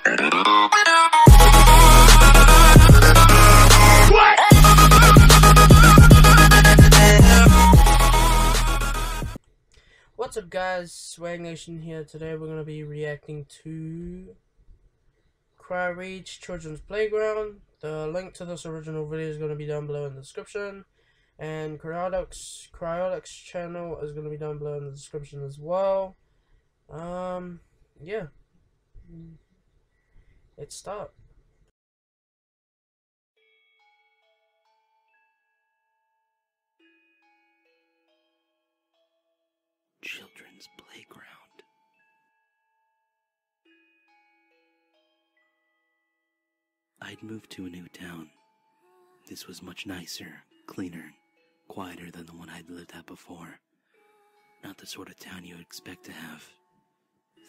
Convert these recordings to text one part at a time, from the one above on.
What's up, guys? Swag Nation here. Today we're going to be reacting to Cry Rage Children's Playground. The link to this original video is going to be down below in the description. And Cryotic's channel is going to be down below in the description as well. Yeah. Let's start. Children's Playground. I'd moved to a new town. This was much nicer, cleaner, quieter than the one I'd lived at before. Not the sort of town you expect to have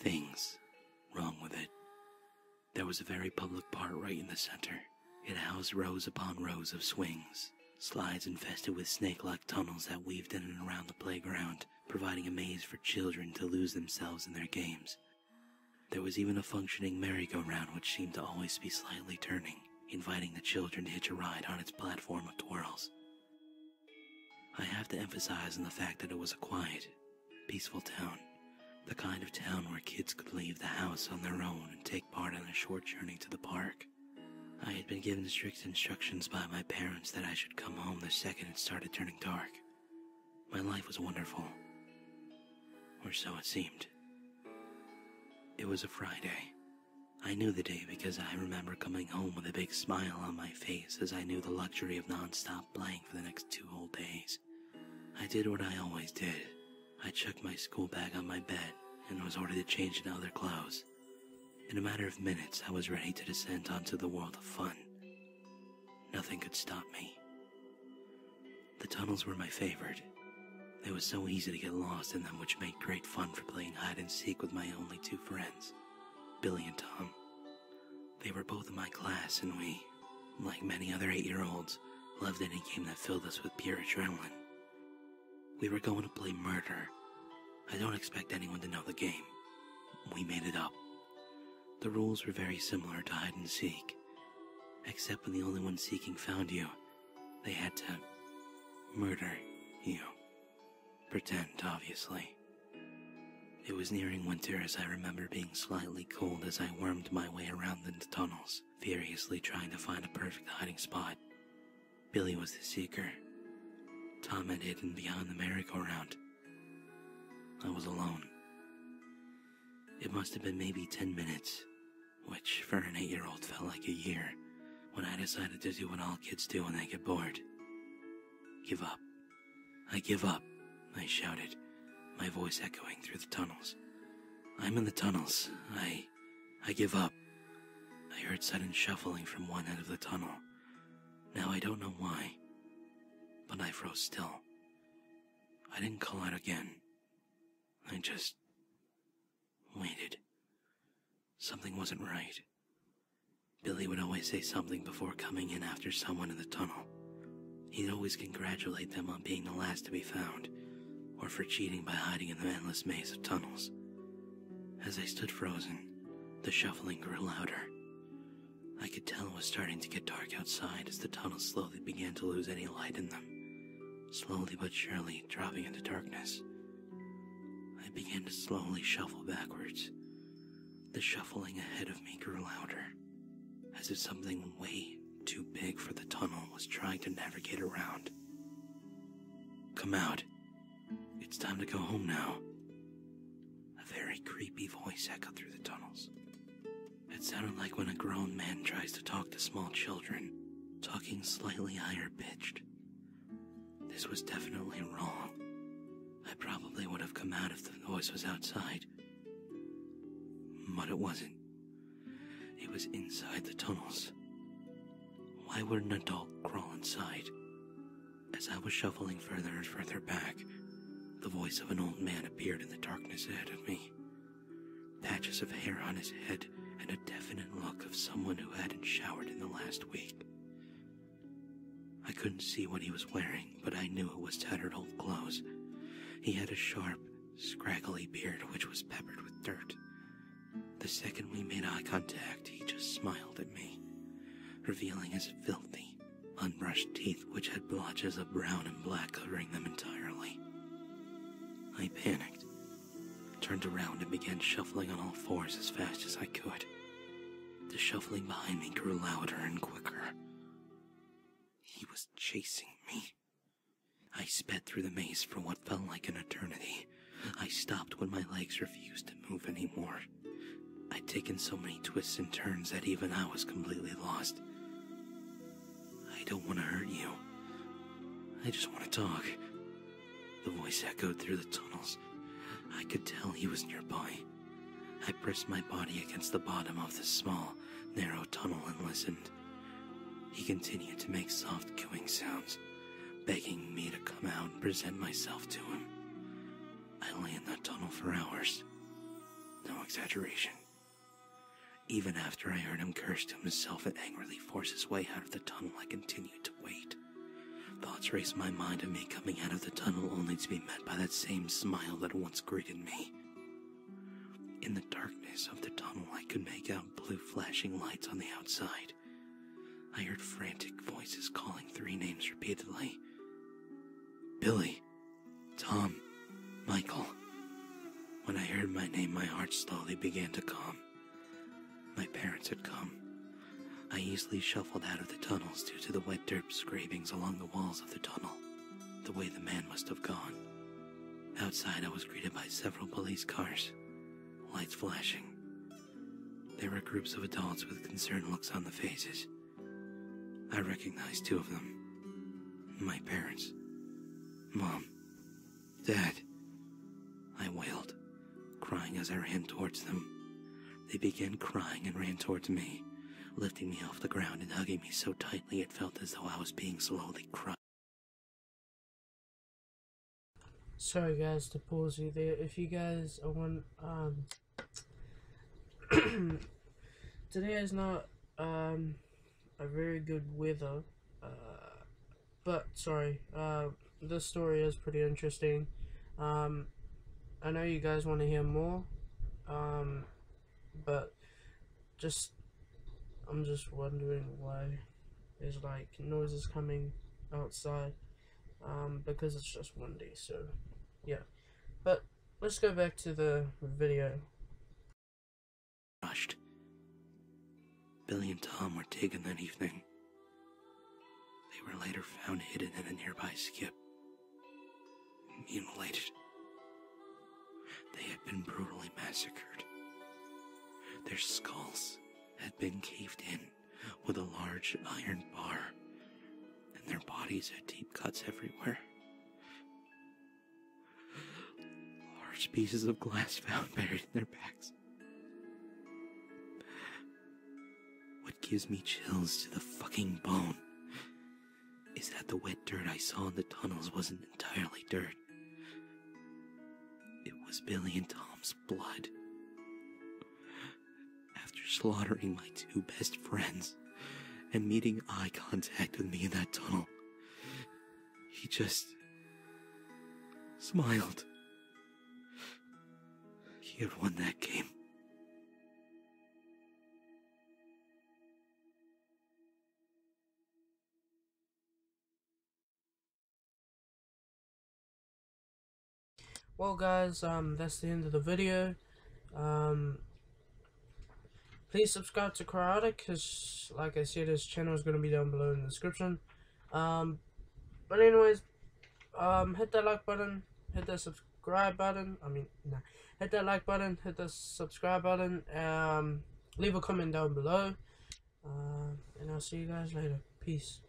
things wrong with it. There was a very public park right in the center. It housed rows upon rows of swings, slides infested with snake-like tunnels that weaved in and around the playground, providing a maze for children to lose themselves in their games. There was even a functioning merry-go-round which seemed to always be slightly turning, inviting the children to hitch a ride on its platform of twirls. I have to emphasize on the fact that it was a quiet, peaceful town, the kind of town where kids could leave the house on their own and take part in a short journey to the park. I had been given strict instructions by my parents that I should come home the second it started turning dark. My life was wonderful. Or so it seemed. It was a Friday. I knew the day because I remember coming home with a big smile on my face as I knew the luxury of non-stop playing for the next 2 whole days. I did what I always did. I chucked my school bag on my bed and was ordered to change into other clothes. In a matter of minutes, I was ready to descend onto the world of fun. Nothing could stop me. The tunnels were my favorite. It was so easy to get lost in them, which made great fun for playing hide and seek with my only 2 friends, Billy and Tom. They were both in my class, and we, like many other 8-year-olds, loved any game that filled us with pure adrenaline. We were going to play murder. I don't expect anyone to know the game. We made it up. The rules were very similar to hide and seek, except when the only one seeking found you, they had to murder you. Pretend, obviously. It was nearing winter as I remember being slightly cold as I wormed my way around in the tunnels, furiously trying to find a perfect hiding spot. Billy was the seeker. Tom had hidden behind the merry-go-round. I was alone. It must have been maybe 10 minutes, which for an 8-year-old felt like a year, when I decided to do what all kids do when they get bored. Give up. I give up, I shouted, my voice echoing through the tunnels. I'm in the tunnels. I give up. I heard sudden shuffling from one end of the tunnel. Now I don't know why, but I froze still. I didn't call out again. I just waited. Something wasn't right. Billy would always say something before coming in after someone in the tunnel. He'd always congratulate them on being the last to be found, or for cheating by hiding in the endless maze of tunnels. As I stood frozen, the shuffling grew louder. I could tell it was starting to get dark outside as the tunnels slowly began to lose any light in them, slowly but surely dropping into darkness. I began to slowly shuffle backwards. The shuffling ahead of me grew louder, as if something way too big for the tunnel was trying to navigate around. Come out. It's time to go home now. A very creepy voice echoed through the tunnels. It sounded like when a grown man tries to talk to small children, talking slightly higher pitched. This was definitely wrong. I probably would have come out if the voice was outside. But it wasn't. It was inside the tunnels. Why would an adult crawl inside? As I was shuffling further and further back, the voice of an old man appeared in the darkness ahead of me. Patches of hair on his head and a definite look of someone who hadn't showered in the last week. I couldn't see what he was wearing, but I knew it was tattered old clothes. He had a sharp, scraggly beard which was peppered with dirt. The second we made eye contact, he just smiled at me, revealing his filthy, unbrushed teeth which had blotches of brown and black covering them entirely. I panicked, turned around and began shuffling on all fours as fast as I could. The shuffling behind me grew louder and quicker. He was chasing me. I sped through the maze for what felt like an eternity. I stopped when my legs refused to move anymore. I'd taken so many twists and turns that even I was completely lost. I don't want to hurt you. I just want to talk. The voice echoed through the tunnels. I could tell he was nearby. I pressed my body against the bottom of the small, narrow tunnel and listened. He continued to make soft cooing sounds, begging me to come out and present myself to him. I lay in that tunnel for hours. No exaggeration. Even after I heard him curse to himself and angrily force his way out of the tunnel, I continued to wait. Thoughts raced my mind of me coming out of the tunnel only to be met by that same smile that once greeted me. In the darkness of the tunnel, I could make out blue flashing lights on the outside. I heard frantic voices calling 3 names repeatedly. Billy, Tom, Michael. When I heard my name, my heart slowly began to calm. My parents had come. I easily shuffled out of the tunnels due to the wet dirt scrapings along the walls of the tunnel, the way the man must have gone. Outside, I was greeted by several police cars, lights flashing. There were groups of adults with concerned looks on the faces. I recognized 2 of them. My parents. Mom. Dad. I wailed, crying as I ran towards them. They began crying and ran towards me, lifting me off the ground and hugging me so tightly it felt as though I was being slowly crushed. Sorry guys to pause you there. If you guys want, today is not a very good weather, but sorry, this story is pretty interesting. I know you guys want to hear more, but I'm just wondering why there's like noises coming outside, because it's just windy, so yeah. But let's go back to the video. Rushed. Billy and Tom were taken that evening. They were later found hidden in a nearby skip, mutilated. They had been brutally massacred. Their skulls had been caved in with a large iron bar, and their bodies had deep cuts everywhere. Large pieces of glass found buried in their backs. What gives me chills to the fucking bone is that the wet dirt I saw in the tunnels wasn't entirely dirt. It was Billy and Tom's blood. After slaughtering my 2 best friends and meeting eye contact with me in that tunnel, he just smiled. He had won that game. Well guys, that's the end of the video. Please subscribe to Cryotic, because like I said, his channel is going to be down below in the description. But anyways, hit that like button, hit that subscribe button, hit that like button, hit the subscribe button, leave a comment down below, and I'll see you guys later. Peace.